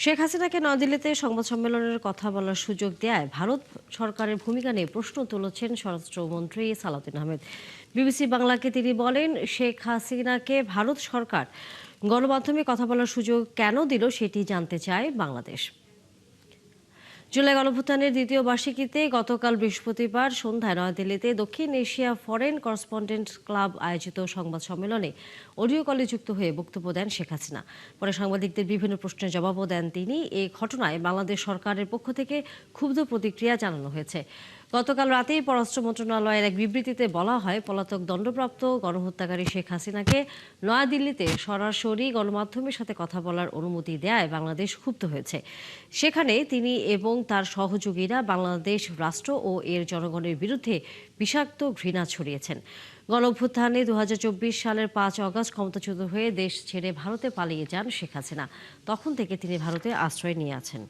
শেখ হাসিনাকে নয়াদিল্লিতে সংবাদ সম্মেলনের কথা বলার সুযোগ দেয়ায় ভারত সরকারের ভূমিকা নিয়ে প্রশ্ন তুলেছেন স্বরাষ্ট্রমন্ত্রী সালাউদ্দিন আহমেদ। বিবিসি বাংলাকে তিনি বলেন, শেখ হাসিনাকে ভারত সরকার গণমাধ্যমে কথা বলার সুযোগ কেন দিল সেটি জানতে চায় বাংলাদেশ। জুলাই গণঅভ্যুত্থানের দ্বিতীয় বার্ষিকীতে গতকাল বৃহস্পতিবার সন্ধ্যায় নয়াদিল্লিতে দক্ষিণ এশিয়া ফরেন করেসপন্ডেন্ট ক্লাব আয়োজিত সংবাদ সম্মেলনে অডিও কলে যুক্ত হয়ে বক্তব্য দেন শেখ হাসিনা। পরে সাংবাদিকদের বিভিন্ন প্রশ্নের জবাবও দেন তিনি। এই ঘটনায় বাংলাদেশ সরকারের পক্ষ থেকে ক্ষুব্ধ প্রতিক্রিয়া জানানো হয়েছে। গতকাল রাতেই পররাষ্ট্র মন্ত্রণালয়ের এক বিবৃতিতে বলা হয়, পলাতক দণ্ডপ্রাপ্ত গণহত্যাকারী শেখ হাসিনাকে নয়াদিল্লিতে সরাসরি গণমাধ্যমের সাথে কথা বলার অনুমতি দেয়ায় বাংলাদেশ ক্ষুব্ধ হয়েছে। সেখানে তিনি এবং তার সহযোগীরা বাংলাদেশ রাষ্ট্র ও এর জনগণের বিরুদ্ধে বিষাক্ত ঘৃণা ছড়িয়েছেন। গণঅভ্যুত্থানে 2024 সালের 5 অগস্ট ক্ষমতাচ্যুত হয়ে দেশ ছেড়ে ভারতে পালিয়ে যান শেখ হাসিনা। তখন থেকে তিনি ভারতে আশ্রয় নিয়ে আছেন।